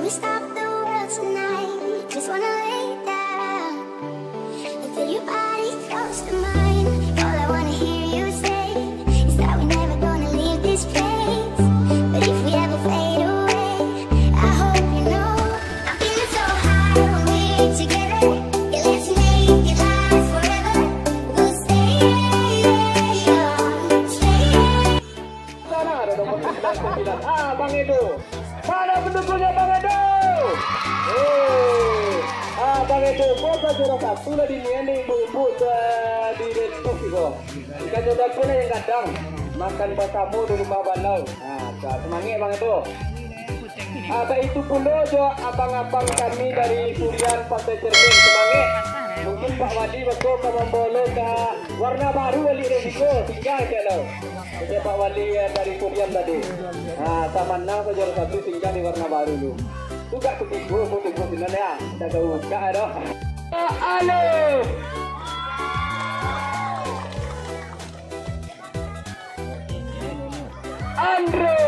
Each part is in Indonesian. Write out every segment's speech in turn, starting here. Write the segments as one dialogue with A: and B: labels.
A: we stop the world tonight? Just wanna lay down and feel your body close to mine. All I wanna hear you say is that we're never gonna leave this place. But if we ever fade away, I hope you know I'm feeling so high when we're together. Yeah, let's make it last forever. We'll stay young, stay.
B: Sana ada nomor 99. Bang Edo. Mana pendukungnya Bang Edo? Bang Edo, kota juara satu lah di ini ibu-ibu di Resto Vigo. Ikan jodoh pula yang kadang makan bertamu di rumah Balau. Semangat Bang Edo. Ada itu pula jo abang-abang kami dari Surian Pantai Cermin. Semangat. Mungkin Pak Wadi betul kamu boleh ke warna baru wali Resiko tinggal ke lo. Jadi Pak Wali dari Surian tadi. Sama nang juara satu tinggal di warna baru lu. Juga ketiga putih putih ya. Kita tahu buka ada. Halo. Andre.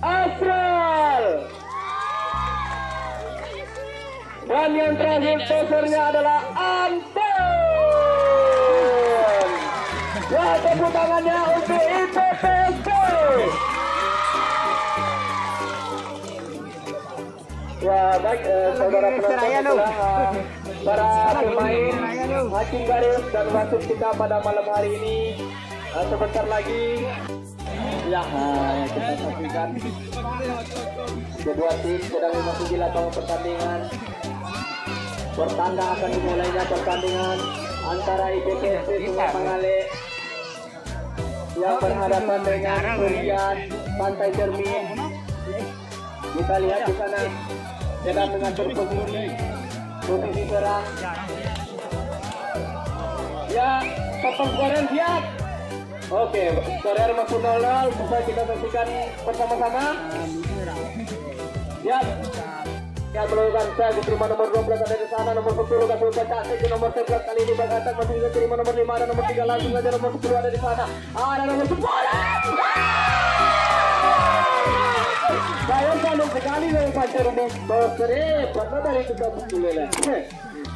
B: Astral. Dan yang terakhir posernya adalah Anton. Ya, tepuk tangannya untuk IPPSC. Ya, baik saudara penonton, para pemain hakim garis dan wasit kita pada malam hari ini. Sebentar lagi ya, kita saksikan kedua tim sedang memasuki lapangan pertandingan. Pertanda akan dimulainya pertandingan antara IPPSC Sungai Pangale yang berhadapan dengan Surian Pantai Cermin. Kita lihat di sana sedang mengatur posisi serang. Ya, papan skorer siap. Oke, skorer masih 0-0. Bisa kita saksikan bersama-sama. Ya. Yang melakukan saya diterima nomor 12 ada di sana, nomor 10 kasih baca ke nomor 11 kali ini Bagatak masih bisa terima nomor 5, ada nomor 3 langsung aja nomor 10 ada di sana. Ada nomor 10. Saya paling sekali dari pacar ini bosre pernah dari kita bukulah.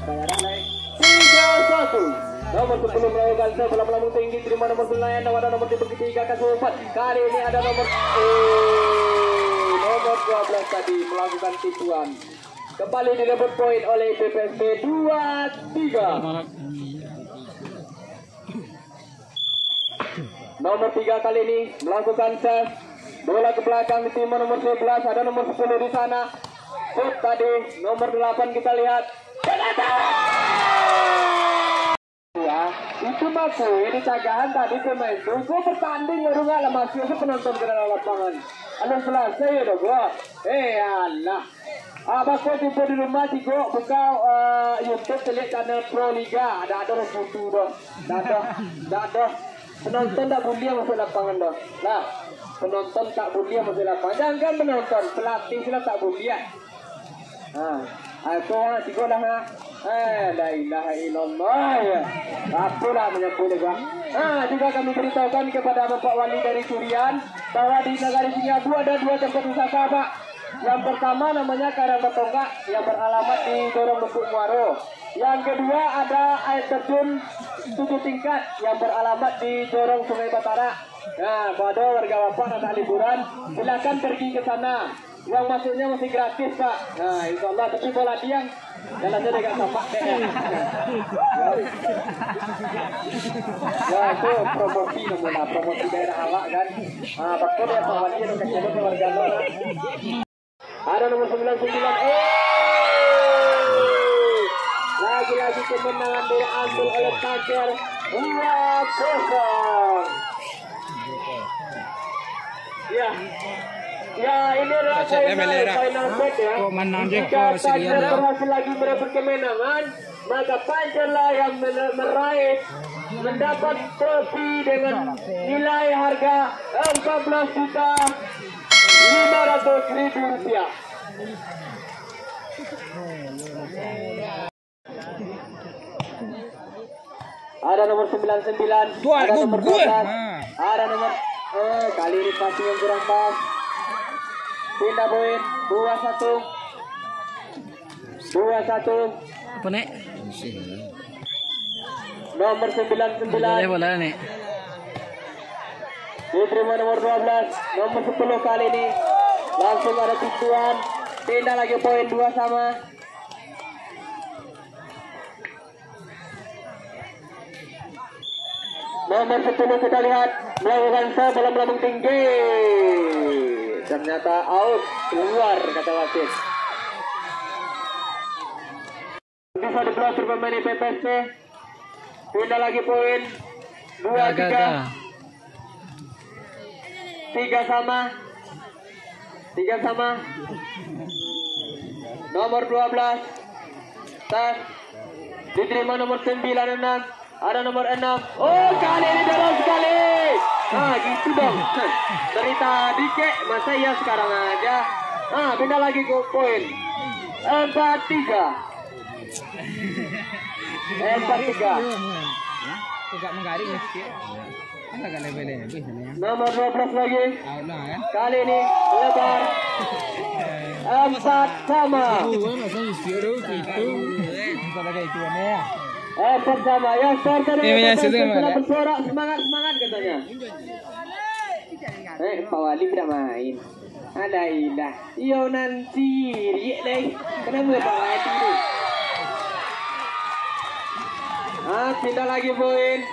B: Bayaran naik 3-1. Nomor 10 melakukan saya bola melambung tinggi terima nomor 9 ada nomor 3 kasih 4. Kali ini ada nomor nomor 12 tadi melakukan tipuan. Kembali direbut poin oleh IPPSC 2-3. Nomor 3 kali ini melakukan set. Bola ke belakang di tim nomor 11 ada nomor 10 di sana. Shoot tadi nomor 8 kita lihat. Itu maku ini cagahan tadi pemain itu bertanding baru nggak lah masih penonton ke dalam lapangan. Ada selesai ya dong gua. Allah. Abang kau tipe di rumah tigo buka YouTube telik channel Pro Liga ada rebutu dong. Ada. Penonton tak boleh masuk lapangan dong. Nah, penonton tak boleh masuk lapangan. Jangan penonton, pelatih sudah tak boleh. Aku tigo dah. La ilaha illallah ya. Apalah menyebut juga. Juga kami beritahukan kepada Bapak Wali dari Surian bahwa di negara Singapura ada 2 tempat wisata Pak. Yang pertama namanya Karang Batonggak yang beralamat di Dorong Lubuk Muaro. Yang kedua ada air terjun 7 tingkat yang beralamat di Dorong Sungai Batara. Nah, pada warga Bapak anak liburan silakan pergi ke sana. Uang masuknya masih gratis Pak. Nah, insyaallah tapi bola tiang jalannya dekat tapak deh. Ya itu promosi namanya, promosi daerah awak kan. Betul ya Pak Wali itu kecil ke warga Lora. Ada nomor 99. Lagi-lagi kemenangan diambil oleh Tanger 2-0. Ya ini adalah final bet ya. Jika Tanger berhasil lagi merebut kemenangan, maka Pancerlah yang mendapat trofi dengan nilai harga 14.500.000 rupiah. Ada nomor 99, ada nomor 12, ada nomor Kali ini passing yang kurang pas. Pindah poin 2-1. 2-1.
C: Apa nek?
B: Nomor 99
C: Bola nek.
B: diterima nomor 12. Nomor 10 kali ini langsung ada tujuan. Pindah lagi poin 2-2. Nomor 10 kita lihat melakukan serve dalam lambung tinggi. Ternyata out, keluar kata wasit. Bisa diblokir pemain PPSP. Pindah lagi poin 2-3. 3 sama. Nomor 12 tas diterima nomor 96. Ada nomor 6. Oh, kali ini dalam sekali. Nah, gitu dong. Dari tadi kek, masa ya sekarang aja. Nah, pindah lagi ke poin 4-3. 4-3.
C: Juga menggaring ya. Agak levelnya lebih ya.
B: Nomor 12 lagi.
C: Kan?
B: Kali ini lebar 4 sama. Sama ya, starter bersorak semangat katanya. Pak Wali tidak main. Ada ilah. Yo nanti riak deh. Kenapa Pak Wali itu? Pindah lagi poin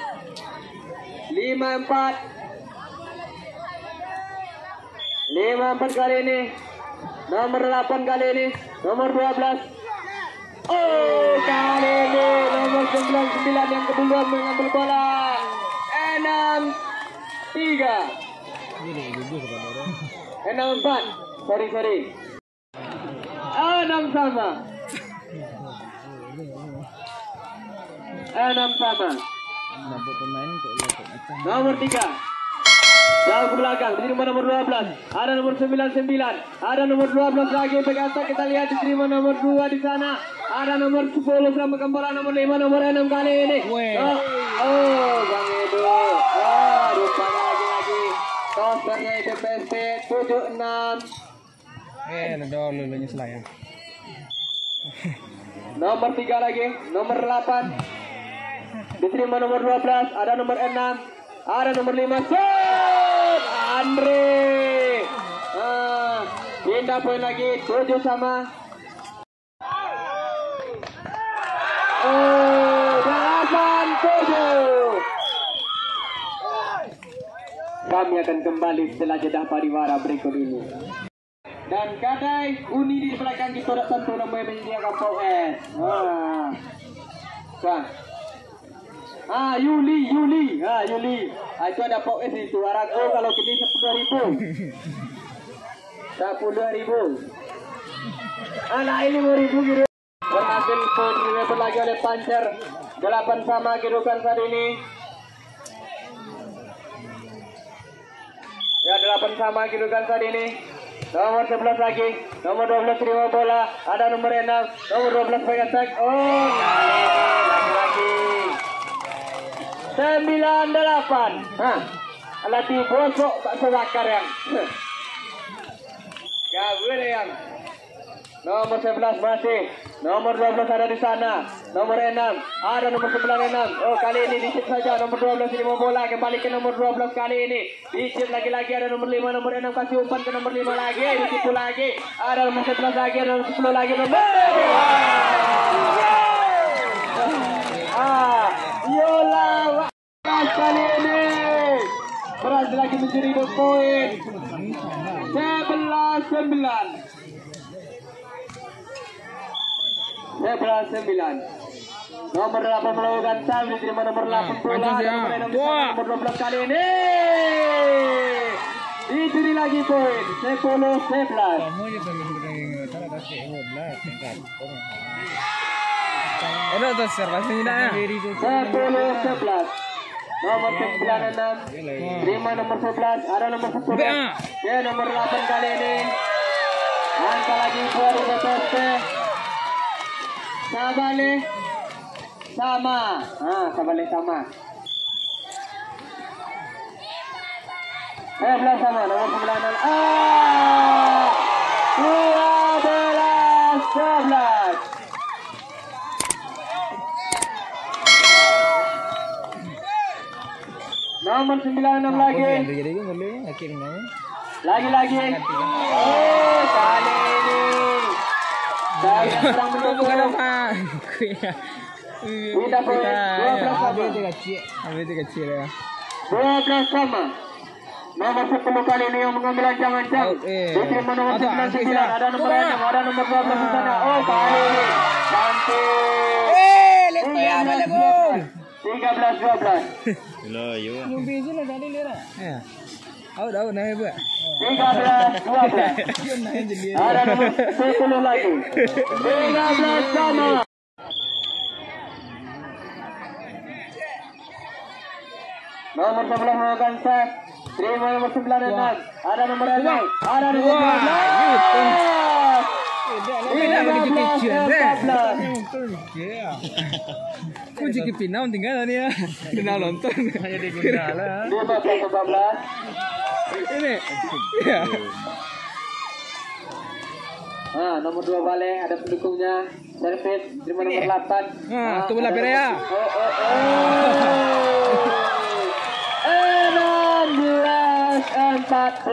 B: 5-4. 5-4 kali ini. Nomor 8 kali ini. Nomor 12. Oh, kali ini nomor 99 yang kedua mengambil bola. 6-3. 6-4. Sorry. 6 sama. 6 sama. Nomor 3. Jauh ke belakang, diterima nomor 12. Ada nomor 99. Ada nomor 12 lagi. Berkata kita lihat diterima nomor 2 di sana. Ada nomor 10 sama kembali nomor 5, nomor 6 kali ini. Bang Edo. Lupa lagi. Tosernya IPPSP 76.
C: Dulu nyesel ya.
B: Nomor 3 lagi, nomor 8. Diterima nomor 12, ada nomor 6. Ada nomor 5. Set! Andre. Pindah poin lagi 7 sama. 8-7. Kami akan kembali setelah jeda pariwara berikut ini. Dan kadai uni di belakang kita tak tentu namanya menyediakan POS. Yuli. Itu ada POS itu. Arago kalau gini 10.000. 10.000. Anak ini 5.000 gitu. Berhasil poin direbut lagi oleh Pancer. 8 sama kedudukan saat ini. Ya 8 sama kedudukan saat ini. Nomor 11 lagi. Nomor 12 terima bola. Ada nomor 6. Nomor 12 pegang tag. Oh, lagi. 9-8. Latih bosok bakso bakar yang. Gabur yang. Nomor 11 masih. Nomor 12 ada di sana. Nomor 6. Ada nomor 96. Oh, kali ini dicip saja. Nomor 12 ini mau bola. Kembali ke nomor 12 kali ini. Dicip lagi-lagi. Ada nomor 5. Nomor 6 kasih umpan ke nomor 5 lagi. Dicip lagi. Ada nomor 11 lagi. Ada nomor 10 lagi. Yola. Kali ini. Berhasil lagi menjadi 2 poin. 11-9. 11-9. Nomor 8 melakukan serve diterima nomor 8 bola. Nomor 12 kali ini. Dicuri lagi poin 10-11.
C: Ada observasi tidak ya?
B: 10-11. Nomor 96 terima nomor 11. Ada nomor 10. Ya nomor 8 kali ini. Angka lagi baru BPSP. Sabale sama. Sabale sama. 12 sama nomor 9. 12. Nomor 96 lagi. Lagi. Oh, kali ini. Saya sedang menunggu. Kita poin 12 sama. Nomor 10 kali ini yang mengambil ancang-ancang. Diterima nomor 99. Ada nomor 6, ada nomor 12 di sana. Oh, kali ini. Cantik. 13-12.
D: Loh, yo.
B: 13-12. Ada nomor 10 lagi. 13 sama. Nomor 11 melakukan set. Terima nomor 96. Ada nomor 6. Ada nomor 12.
C: Kunci ke Pinau tinggal tadi ya. Pinau nonton. Hanya di Gundala.
B: 12-14.
C: Ini. Ya.
B: Nomor 2 balik ada pendukungnya. Servis terima nomor 8.
C: Tunggu lah Perea.
B: 14.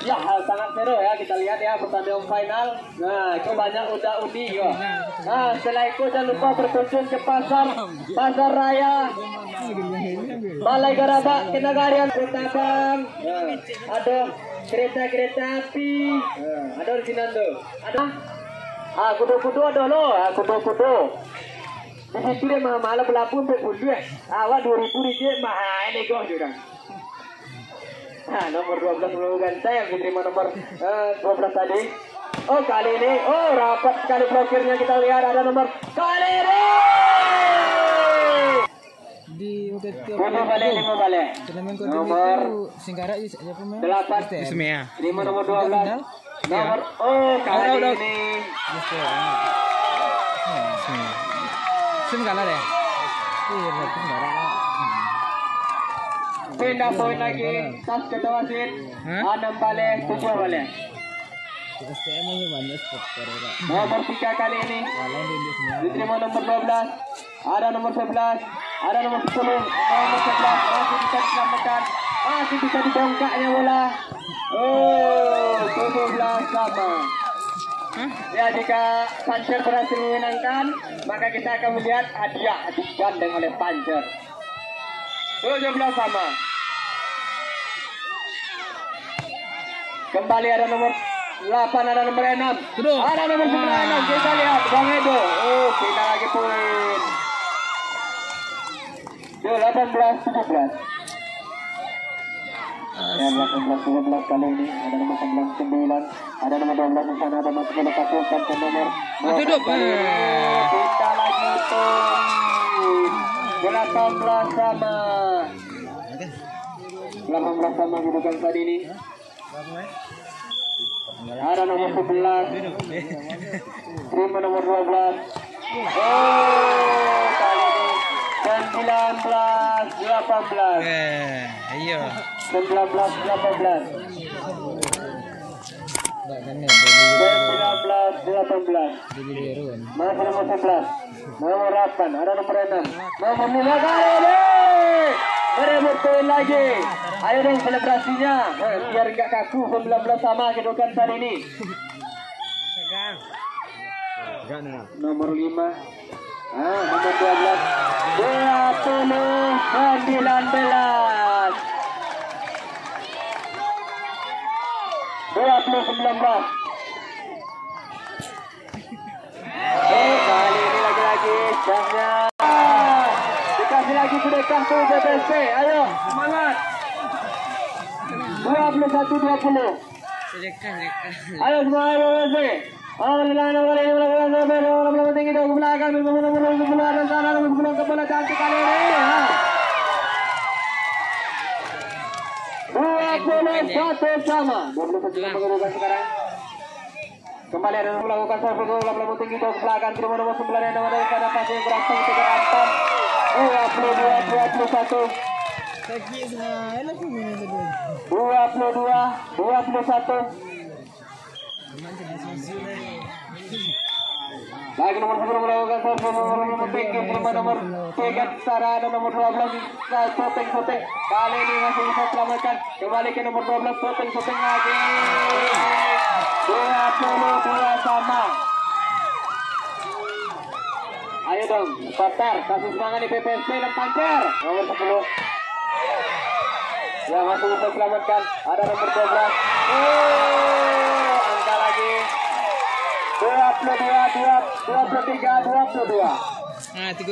B: Ya, sangat seru ya, kita lihat ya pertandingan final. Nah, itu banyak udah-udi kok. Nah, setelah itu jangan lupa berkunjung ke pasar raya Balai Garabak Kenagarian Kota Bang. Ada kereta api. Ada di sini tuh. Ada kudu-kudu ada loh, kudu-kudu. Di situ dia malah berlapun berpuluh ya. Awak 2.000 ringgit mahal ini kok juga. Nomor 12 melakukan saya diterima nomor 12 tadi. Oh, kali ini rapat sekali blokirnya, kita lihat ada nomor kali ini.
C: Di
B: Lima balik. Nomor
C: Singkara siapa main?
B: 8.
C: Semea.
B: Terima nomor 12. Nomor kali ini.
C: Singkara deh. Iya, Singkara.
B: Pindah poin lagi. Tas kata wasit. 6 balik, 7 balik. Nomor 3 kali ini. Diterima nomor 12. Ada nomor 11. Ada nomor 10. Nomor 11 masih bisa diselamatkan. Masih bisa dibongkaknya bola. 17 sama. Ya, jika Pancer berhasil memenangkan, maka kita akan melihat hadiah digandeng oleh Pancer. 17 sama. Kembali ada nomor 8, ada nomor 6. Ada nomor 9. Kita lihat Bang Edo. Kita lagi poin. 18-17. Ya, 18-17 kali ini ada nomor 9. Ada nomor 12 di sana, ada nomor 10 pasukan ke nomor 12. Kita lagi poin. 18 sama. 18 sama kedudukan saat ini. Ada nomor 11. Terima nomor 12. Kali ini 19-18.
C: Iya.
B: 19-18. 19-18. Masih nomor 11. Nomor 8. Ada nomor 6. Nomor 5 kali ini. Merebut poin lagi. Ayo dong selebrasinya. Biar enggak kaku. 19 sama kedudukan saat ini. Nomor 5. Nomor 12. 20-19. Kali ini lagi-lagi jamnya. Dikasih lagi sudah kartu BBSP. Ayo, semangat. 21-20. Ayo semangat BBSP. Nomor tinggi ke belakang. Nomor ada sana. Nomor kepala cantik kali ini. 21 sama. 21 mengerukan sekarang. Kembali ada melakukan serve gol, bola tinggi ke belakang. Terima nomor 9 yang ada pada pasti yang berhasil untuk Anton. 22-21.
C: Sakit semua. Enak pun ini tadi.
B: 22, 21. Lagi nomor 10 melakukan servis, nomor pinggir nomor 3 Sarah dan nomor 12 Soteng. Kali ini masih bisa selamatkan. Kembali ke nomor 12 Soteng lagi. 22 sama. Ayo dong, Patar, kasih semangat di PPSP dan Pancer. Nomor 10. Ya masih bisa selamatkan. Ada nomor 12. Angka lagi. 22.
C: Ah, tiga.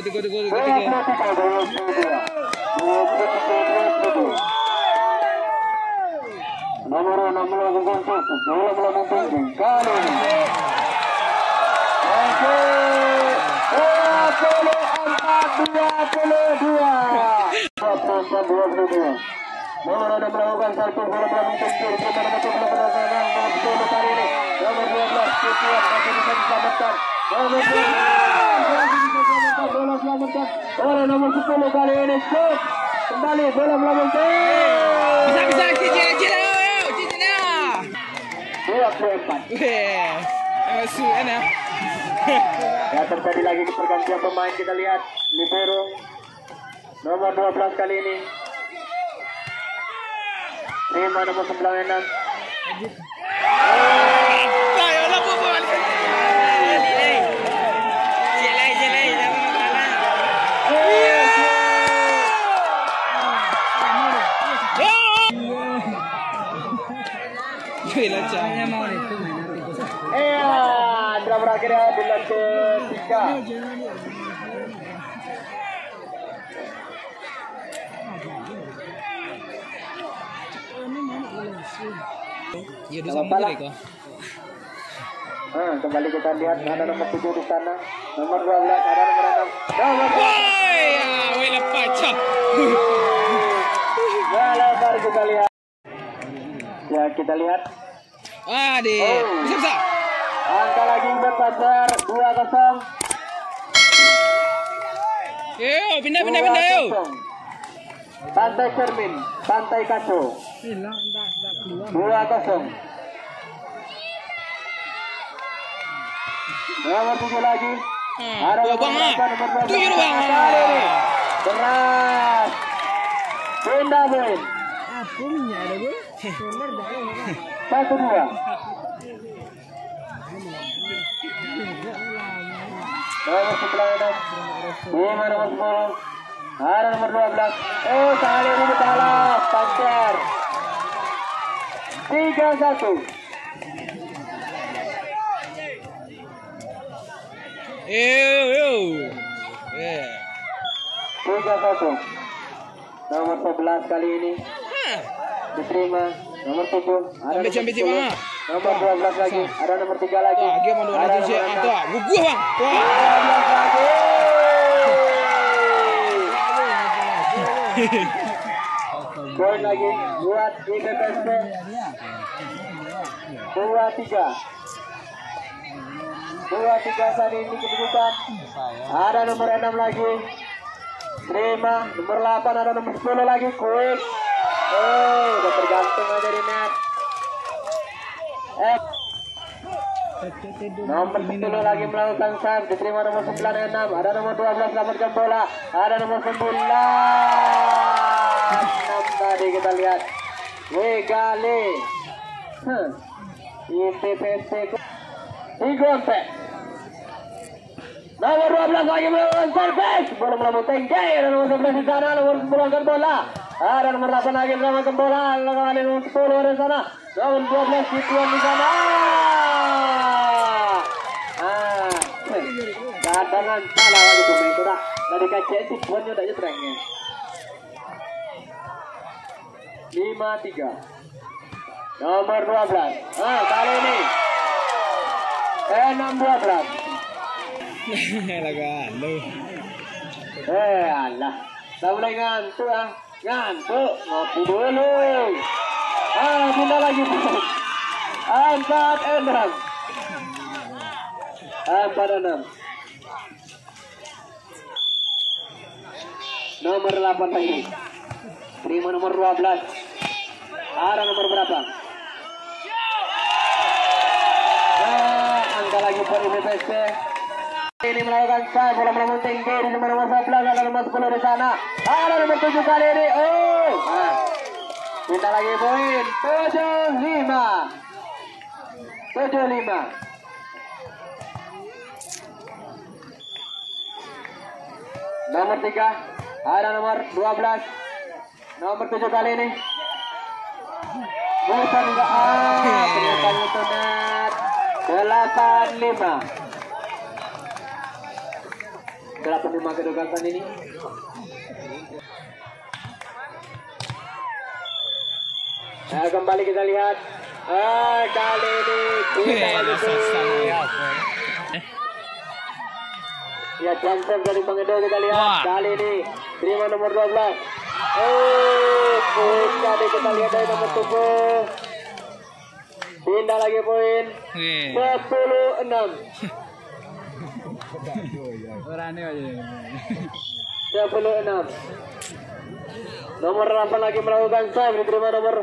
B: Nomor ada melakukan satu bola pinggir kali ini. Nomor 12 Kukian masih bisa diselamatkan. Nomor 12 bola selamatkan oleh nomor 10 kali ini. Shoot kembali bola melakukan.
C: Bisa cincin
B: 24.
C: Masuk enak.
B: Ya terjadi lagi pergantian pemain, kita lihat libero nomor 12 kali ini. Terima nomor 96.
C: Ayo lah buat. Jelai jangan kalah. Gila caranya mau itu
B: Andra berakhir ya bulan ketiga.
C: Ya di sana kok.
B: Kembali kita lihat ada nomor 7 di sana, nomor 12 ada nomor 6.
C: Woi, lepas cak.
B: Lebar kita lihat. Ya kita lihat.
C: Bisa.
B: Angka lagi berpacar 2-0.
C: Yo, pindah yo.
B: Pantai Cermin, Pantai Kaco. 2-0. Nomor 7 lagi. Ada nomor 8, nomor 12.
C: 7 bang.
B: Beras. Pindah poin.
C: Aku minyak ada gue.
B: 1-2. Nomor 96. Nomor 10. Ada nomor 12. Kali ini kalah. Pancar. 3-1.
C: Yo.
B: 3-1. Nomor 11 kali ini diterima. Nomor 7 ada nomor 10. Nomor 12 lagi. Ada nomor 3 lagi.
C: Dia mau
B: ada
C: nomor 7 atau gua bang.
B: 12 lagi. Poin lagi buat IPPSP. 2-3 saat ini kedudukan. Ada nomor 6 lagi. Terima. Nomor 8 ada nomor 10 lagi. Quick. Udah tergantung aja di net. Nomor 10 lagi melakukan save, diterima nomor 96. Ada nomor 12 selamatkan bola. Ada nomor 9. Tadi kita lihat. Wegale. IPPSP Igonte. Nomor 12 lagi melakukan service. Bola melambung tinggi. Ada nomor 11 di sana. Nomor 10 angkat bola. Ada nomor 8 lagi melakukan bola. Ada nomor 10 ada di sana. Nomor 12 Situan di sana. Cadangan salah lagi pemain itu dah. Dari kacau Situannya udah jetrengnya. 5-3. Nomor 12. Kali ini 6-12.
C: Laga lu.
B: Allah. Dah mulai ngantuk ah. Ngantuk. Ngopi dulu. Pindah lagi. 4-6. 4-6. Nomor 8 lagi. Terima nomor 12. Arah nomor berapa? Angka lagi buat IPPSP. Ini melakukan sah, bola melawan tinggi di nomor 11, ada nomor 10 di sana. Ada nomor 7 kali ini. Oh, kita lagi poin 75. 75. Nomor 3, ada nomor 12. Nomor 7 kali ini. Bukan juga. Ternyata itu net. 85. 85 kedudukan ini. Nah, kembali kita lihat. Kali ini ya transfer dari Bang Edo kita lihat.
C: Wah.
B: Kali ini terima nomor 12. Tadi kita lihat dari nomor 7. Pindah lagi poin. 10-6.
C: Orangnya aja.
B: 10-6. Nomor 8 lagi melakukan save, diterima nomor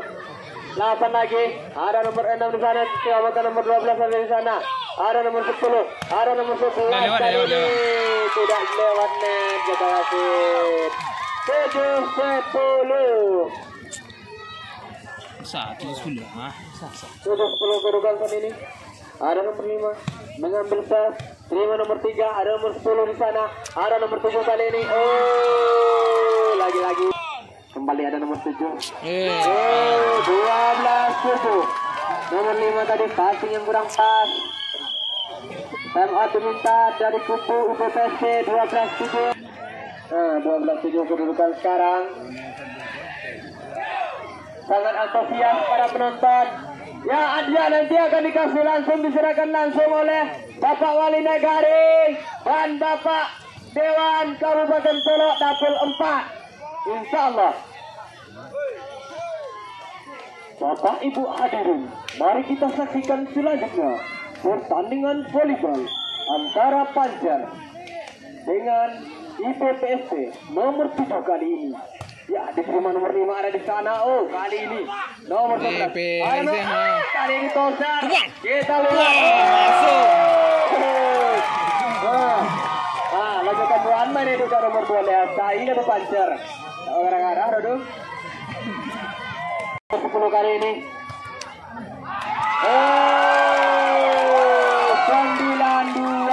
B: 8 lagi. Ada nomor 6 di sana, selamatkan nomor 12 ada di sana. Ada nomor 10, ada nomor 11 kali ini. Tidak lewat net, kita wasit. 7-10. 7-10 kedudukan saat ini. Ada nomor 5 mengambil save, terima nomor 3, ada nomor 10 di sana. Ada nomor 7 kali ini. Lagi-lagi. Kembali ada nomor 7. 12-7. Nomor 5 tadi passing yang kurang pas. Time out diminta dari kubu UPPSP 12-7. 12-7 kedudukan sekarang. Sangat antusias para penonton. Ya, dia nanti akan dikasih langsung, diserahkan langsung oleh Bapak Wali Negari dan Bapak Dewan Kabupaten Solo Dapil 4. Insya Allah. Bapak Ibu hadirin, mari kita saksikan selanjutnya pertandingan volleyball antara Panjar dengan IPPSP nomor 7 kali ini. Ya, diterima nomor 5 ada di sana. Kali ini nomor 11. Kali ini Tosar. Kita lihat. Lanjutkan buan main itu ke nomor 12. Ini ada Panjar. Orang-orang duduk. 10 kali ini. 9-12.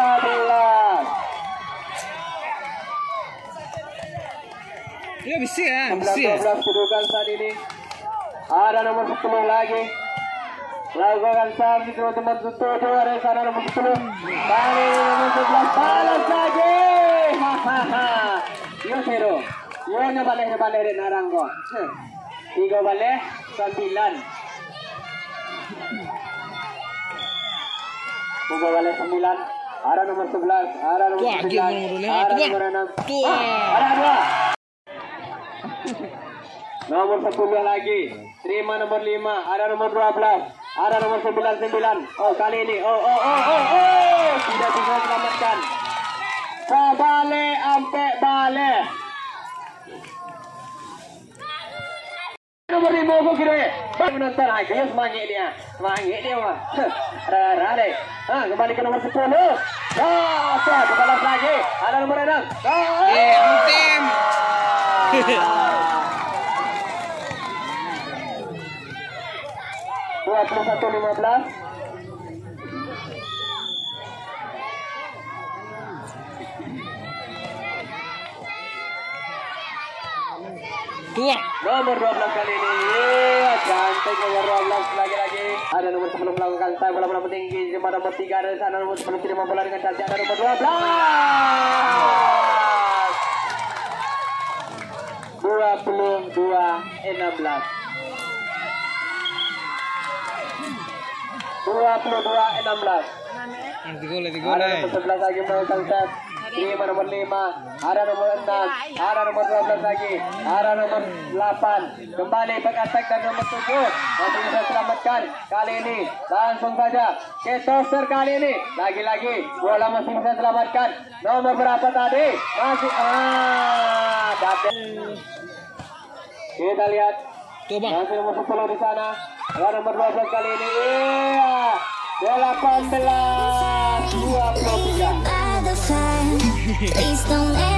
C: Ya bisa ya,
B: 11-12 kedudukan saat ini. Ada nomor 10 lagi. Lakukan saham di teman-teman tutup. Ada sana nomor 10. Kali nomor 11 balas lagi. Yo zero. Yo balik narang ko. 3 balik 9. 3 balik 9. Ada nomor 11. Ada nomor 9. Ada nomor 6. Ada 2. Nomor 10 lagi. Terima nomor 5. Ada nomor 12. Ada nomor 9. Kali ini. Tidak bisa selamatkan. Kabale ampe bale. Nomor 5 ko kira. Menonton aja semangat dia. Mah. Rara deh. Kembali ke nomor 10. Kebalas lagi. Ada nomor 6.
C: tim.
B: 21-15.
C: Tuang.
B: Nomor 12 kali ini. Cantik nomor 12 lagi-lagi. Ada nomor 10 melakukan saya bola tinggi. Nomor 3 ada di sana. Nomor 10 terima bola dengan cantik. Ada nomor 12. 22-16. 22-16.
C: Tiga
B: Ada nomor 11 lagi melakukan set. Terima nomor 5. Ada nomor 6. Ada nomor 12 lagi. Ada nomor 8. Kembali back attack dan nomor 7. Masih bisa selamatkan. Kali ini langsung saja ke toser kali ini. Lagi-lagi bola masih bisa selamatkan. Nomor berapa tadi? Masih dapat. Kita lihat.
C: Tuh bang.
B: Masih nomor 10 di sana. Lawan nomor 12 kali ini. Iya. 18-23.
A: Please don't